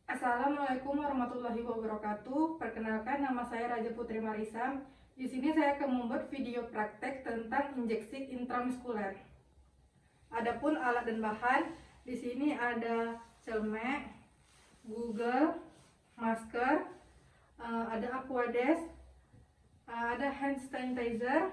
Assalamualaikum warahmatullahi wabarakatuh. Perkenalkan, nama saya Raja Putri Marisa. Di sini saya akan membuat video praktek tentang injeksi intramuskuler. Adapun alat dan bahan, di sini ada celemek, Google, masker, ada Aquades, ada hand sanitizer,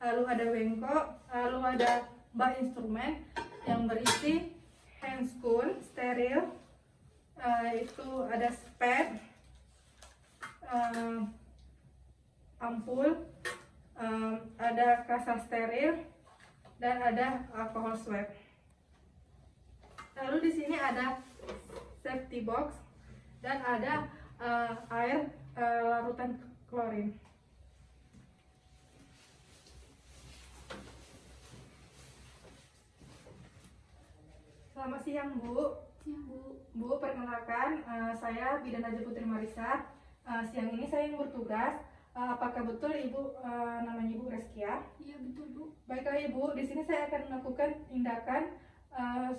lalu ada bengkok, lalu ada bak instrumen yang berisi handscoon steril, itu ada spad, ampul, ada kasa steril, dan ada alkohol swab. Lalu di sini ada safety box dan ada air larutan klorin. Selamat siang, Bu. Siang, Bu. Bu, perkenalkan, saya Bidan Raja Putri Marisa. Siang ini saya yang bertugas. Apakah betul Ibu namanya Ibu Reskia? Iya, betul, Bu. Baiklah Ibu, di sini saya akan melakukan tindakan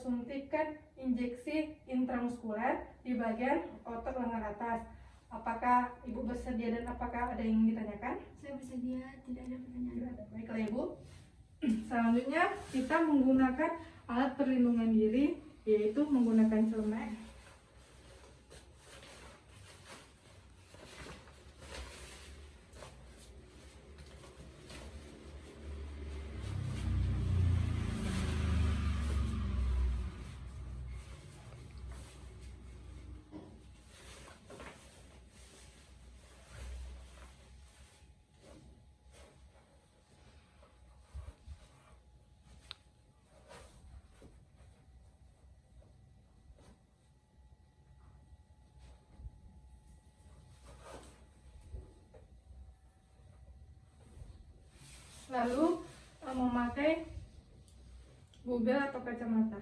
suntikan injeksi intramuskuler di bagian otot lengan atas. Apakah Ibu bersedia dan apakah ada yang ingin ditanyakan? Saya bersedia, tidak ada pertanyaan. Baiklah Ibu. Selanjutnya kita menggunakan alat perlindungan diri, yaitu menggunakan celemek. Lalu memakai Google atau kacamata.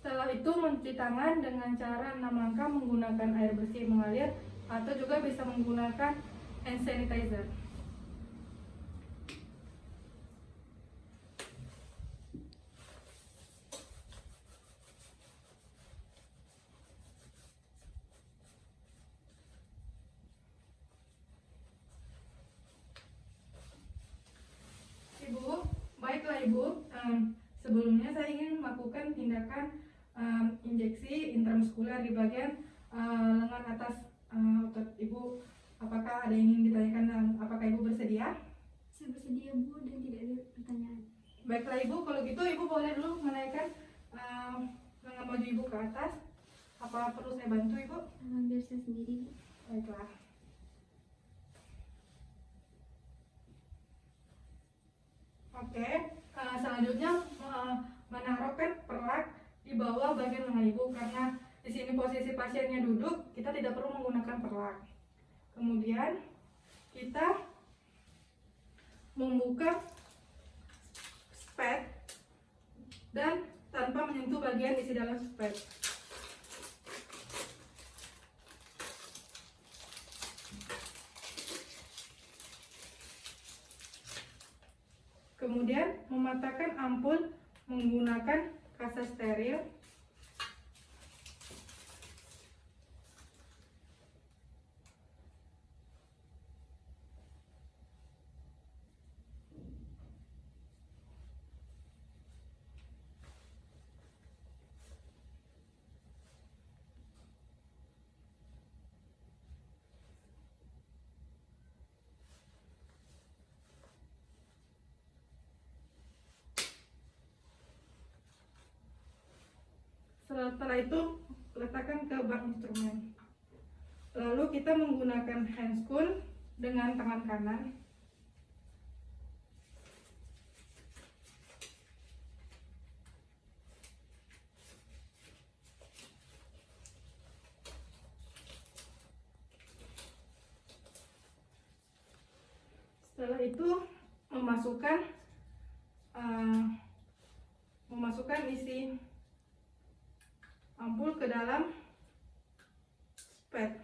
Setelah itu mencuci tangan dengan cara 6 langkah menggunakan air bersih mengalir atau juga bisa menggunakan hand sanitizer. Ibu, baiklah Ibu, sebelumnya saya ingin melakukan tindakan injeksi intramuskuler di bagian lengan atas otot Ibu. Apakah ada yang ingin ditanyakan dan apakah Ibu bersedia? Saya bersedia, Bu, dan tidak ada pertanyaan. Baiklah Ibu, kalau gitu Ibu boleh dulu menaikkan lengan baju Ibu ke atas. Apa perlu saya bantu Ibu? Biar saya sendiri, Bu. Baiklah. Oke, selanjutnya menaruhkan perlak di bawah bagian lengan Ibu, karena di sini posisi pasiennya duduk, kita tidak perlu menggunakan perlak. Kemudian kita membuka spad dan tanpa menyentuh bagian isi dalam spad. Kemudian mematahkan ampul menggunakan kasa steril. Setelah itu letakkan ke bak instrumen. Lalu kita menggunakan handscoon dengan tangan kanan. Setelah itu memasukkan isi ampul ke dalam spad.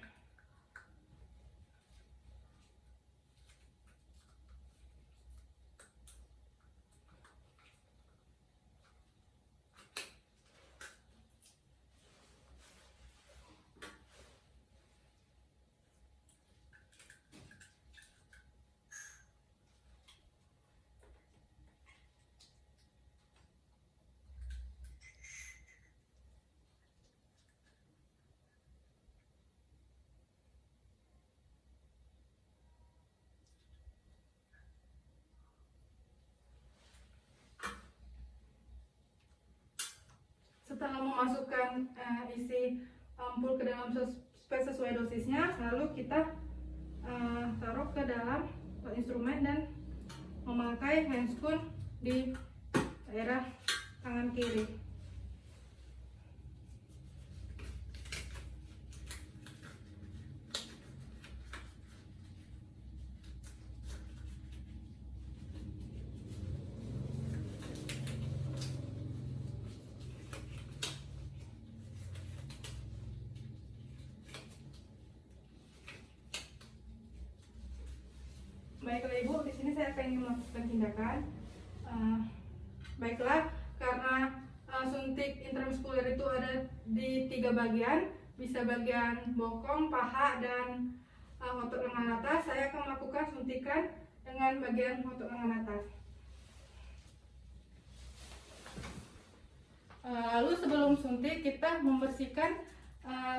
memasukkan isi ampul ke dalam spray sesuai dosisnya, lalu kita taruh ke dalam instrumen dan memakai handscoon di daerah tangan kiri. Baiklah Ibu, di sini saya akan melakukan tindakan. Baiklah, karena suntik intramuskuler itu ada di 3 bagian, bisa bagian bokong, paha, dan otot lengan atas. Saya akan melakukan suntikan dengan bagian otot lengan atas. Lalu sebelum suntik kita membersihkan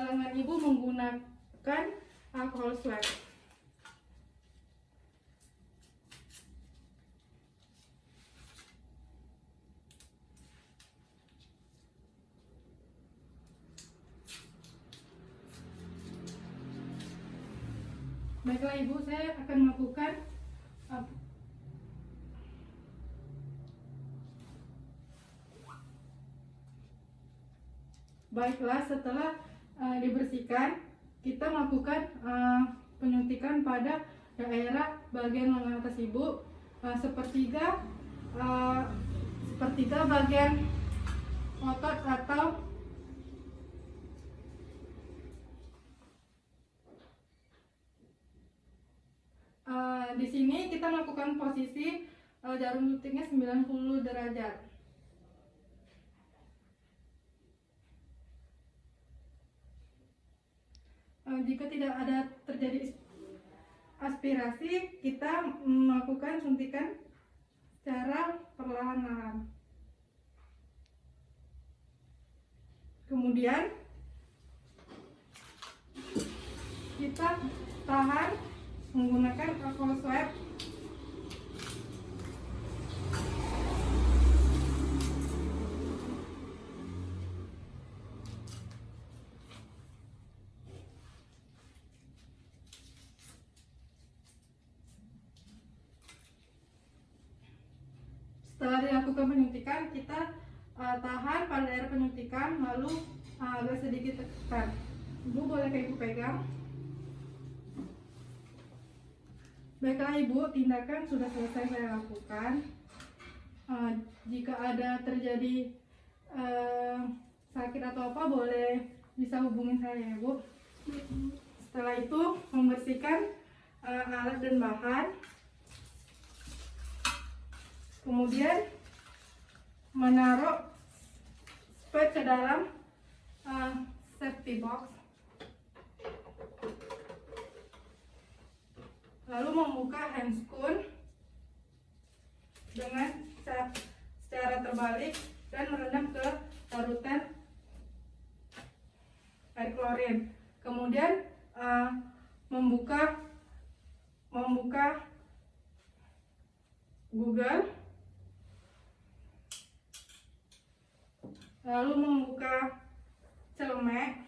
lengan Ibu menggunakan alkohol swab. Baiklah Ibu, saya akan melakukan baiklah setelah dibersihkan, kita melakukan penyuntikan pada daerah bagian lengan atas Ibu, sepertiga bagian otot atau di sini kita melakukan posisi jarum suntiknya 90 derajat. Jika tidak ada terjadi aspirasi, kita melakukan suntikan secara perlahan-lahan. Kemudian kita tahan menggunakan alkohol swab. Setelah dilakukan penyuntikan, kita tahan pada daerah penyuntikan, lalu agak sedikit tekan. Ibu boleh Ibu pegang. Baiklah Ibu, tindakan sudah selesai saya lakukan. Jika ada terjadi sakit atau apa, boleh bisa hubungin saya ya Bu. Setelah itu membersihkan alat dan bahan, kemudian menaruh spray ke dalam safety box, lalu membuka handscoon dengan secara terbalik dan merendam ke larutan air klorin. Kemudian membuka Google, lalu membuka celemek,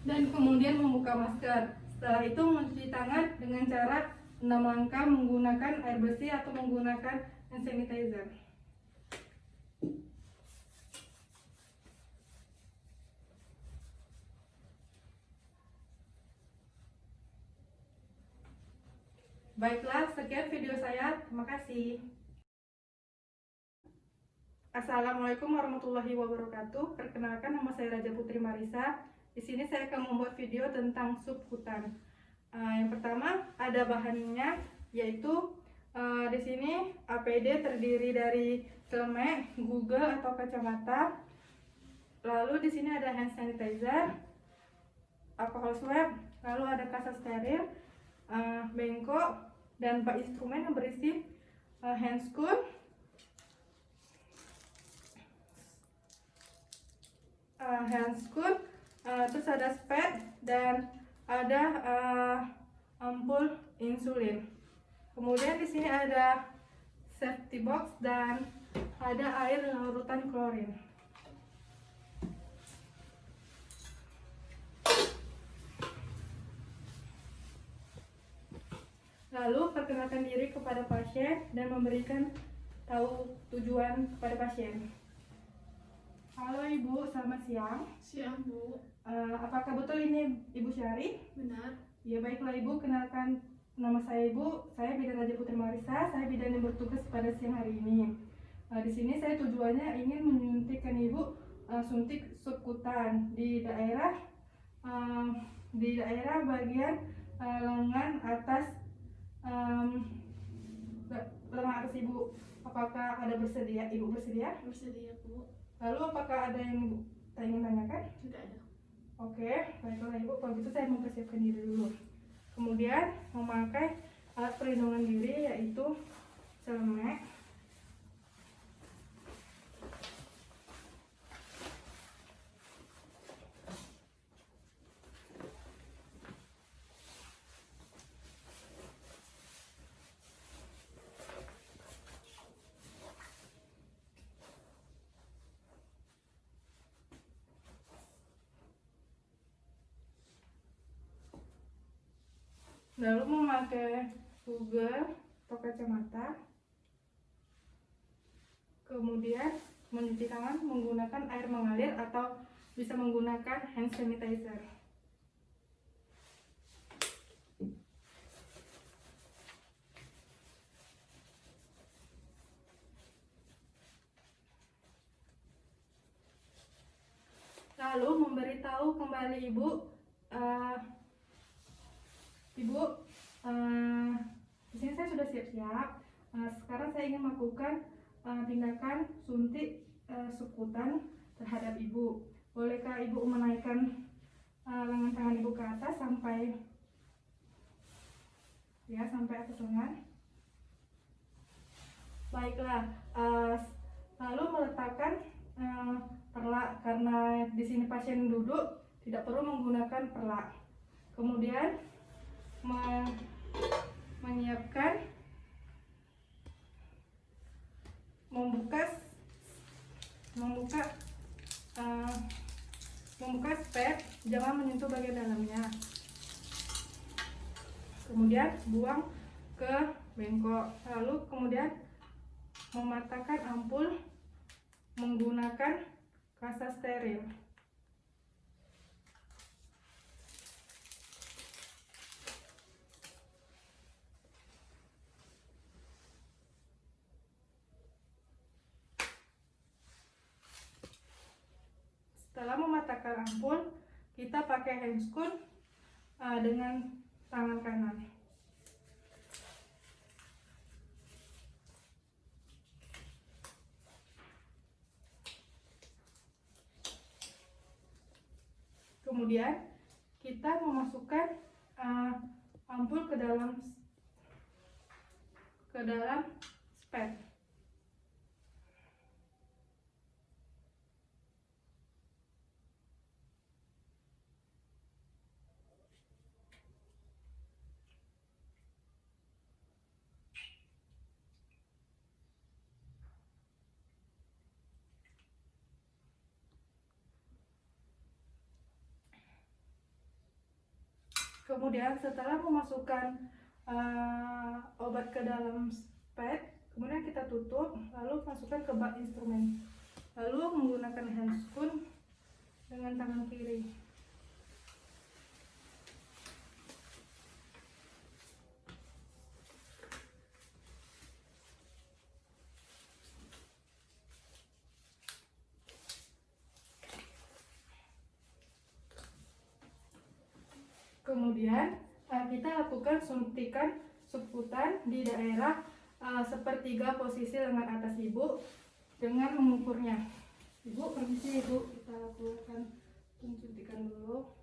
dan kemudian membuka masker. Setelah itu mencuci tangan dengan cara 6 langkah menggunakan air bersih atau menggunakan hand sanitizer. Baiklah, sekian video saya. Terima kasih. Assalamualaikum warahmatullahi wabarakatuh. Perkenalkan, nama saya Raja Putri Marisa. Di sini saya akan membuat video tentang sup hutan. Yang pertama ada bahannya, yaitu di sini APD terdiri dari celemek, Google atau kacamata. Lalu di sini ada hand sanitizer, alkohol swab, lalu ada kasa steril, bengkok, dan bak instrumen yang berisi handscoon, terus ada spet dan ada ampul insulin. Kemudian di sini ada safety box dan ada air larutan klorin. Lalu perkenalkan diri kepada pasien dan memberikan tahu tujuan kepada pasien. Halo Ibu, selamat siang. Siang, Bu. Apakah betul ini Ibu Syari? Benar. Ya baiklah Ibu, kenalkan nama saya Ibu. Saya Bidan Raja Putri Marisa. Saya bidan yang bertugas pada siang hari ini. Di sini saya tujuannya ingin menyuntikkan Ibu suntik subkutan di daerah bagian lengan atas Ibu. Apakah ada bersedia? Ibu bersedia? Bersedia, Bu. Lalu apakah ada yang Ibu ingin tanyakan? Tidak ada. Oke, baiklah Ibu. Kalau gitu saya mempersiapkan diri dulu. Kemudian memakai alat perlindungan diri yaitu celemek, lalu memakai Google atau kacamata, kemudian mencuci tangan menggunakan air mengalir atau bisa menggunakan hand sanitizer. Lalu memberitahu kembali Ibu, di sini saya sudah siap-siap. Sekarang saya ingin melakukan tindakan suntik subkutan terhadap Ibu. Bolehkah Ibu menaikkan lengan tangan Ibu ke atas sampai atas lengan? Baiklah. Lalu meletakkan perlak, karena di sini pasien duduk tidak perlu menggunakan perlak. Kemudian menyiapkan membuka spet, jangan menyentuh bagian dalamnya. Kemudian buang ke bengkok. Lalu kemudian mematahkan ampul menggunakan kasa steril. Setelah mematahkan ampul, kita pakai handscoon dengan tangan kanan. Kemudian kita memasukkan ampul ke dalam spet. Kemudian setelah memasukkan obat ke dalam spet, kemudian kita tutup, lalu masukkan ke bak instrumen. Lalu menggunakan handscoon dengan tangan kiri. Kemudian kita lakukan suntikan subkutan di daerah sepertiga posisi lengan atas Ibu dengan mengukurnya. Ibu, permisi Ibu, kita lakukan suntikan dulu.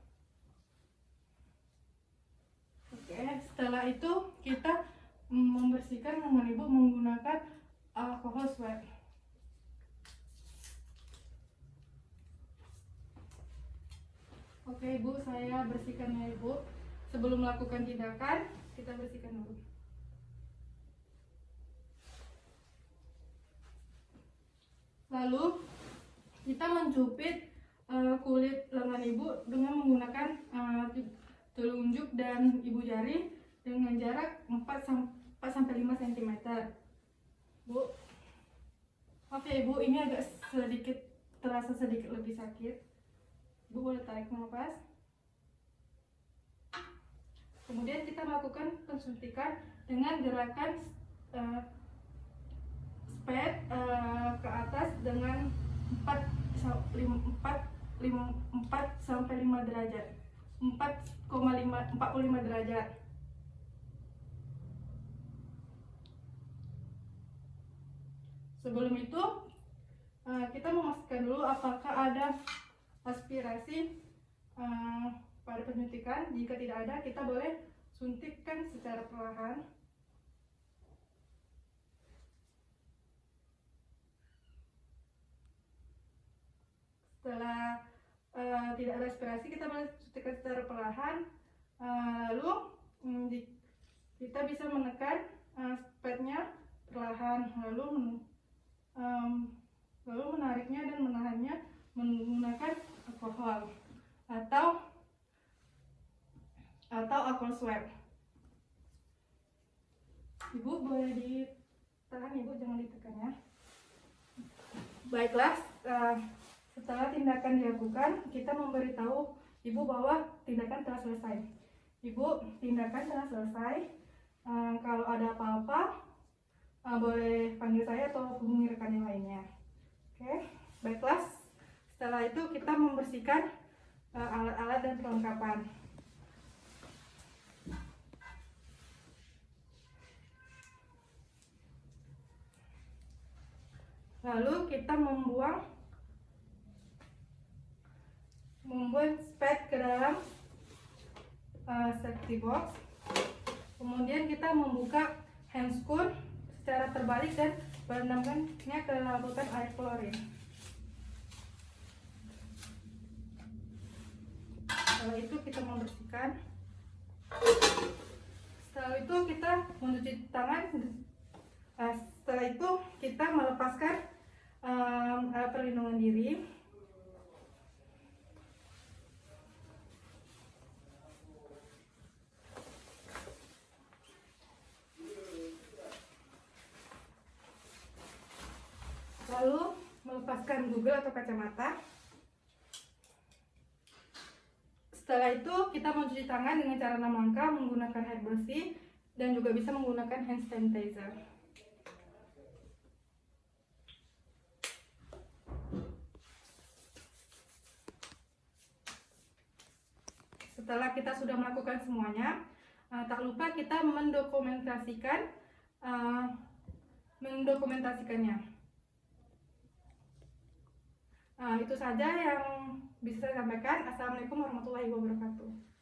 Setelah itu kita membersihkan lengan ibu menggunakan alkohol swab. Oke ibu, saya bersihkan ya ibu. Sebelum melakukan tindakan, kita bersihkan dulu. Lalu kita mencupit kulit lengan ibu dengan menggunakan telunjuk dan ibu jari dengan jarak 4-5 cm. Bu, oke ibu, ini agak terasa sedikit lebih sakit. Ibu boleh tarik nafas. Kemudian kita melakukan pensuntikan dengan gerakan spade ke atas dengan 4-5 derajat, 45 derajat. Sebelum itu kita memastikan dulu apakah ada aspirasi pada penyuntikan. Jika tidak ada, kita boleh suntikkan secara perlahan. Setelah tidak ada aspirasi, kita boleh suntikkan secara perlahan. Lalu kita bisa menekan spade-nya perlahan, lalu menariknya dan menahannya menggunakan alkohol atau alkohol swab. Ibu boleh ditahan, ibu jangan ditekan ya. Baiklah, setelah tindakan dilakukan, kita memberitahu ibu bahwa tindakan telah selesai. Ibu, tindakan telah selesai. Kalau ada apa-apa, boleh panggil saya atau hubungi rekan yang lainnya. Oke, baiklah. Setelah itu kita membersihkan alat-alat dan perlengkapan. Lalu kita membuang spade ke dalam safety box. Kemudian kita membuka handscoon secara terbalik dan merendamkannya ke larutan air klorin. Setelah itu kita membersihkan. Setelah itu kita mencuci tangan. Setelah itu kita melepaskan alat perlindungan diri. Lalu melepaskan goggle atau kacamata. Setelah itu kita mencuci tangan dengan cara 6 langkah menggunakan air bersih dan juga bisa menggunakan hand sanitizer. Setelah kita sudah melakukan semuanya, tak lupa kita mendokumentasikannya. Itu saja yang bisa saya sampaikan. Assalamualaikum warahmatullahi wabarakatuh.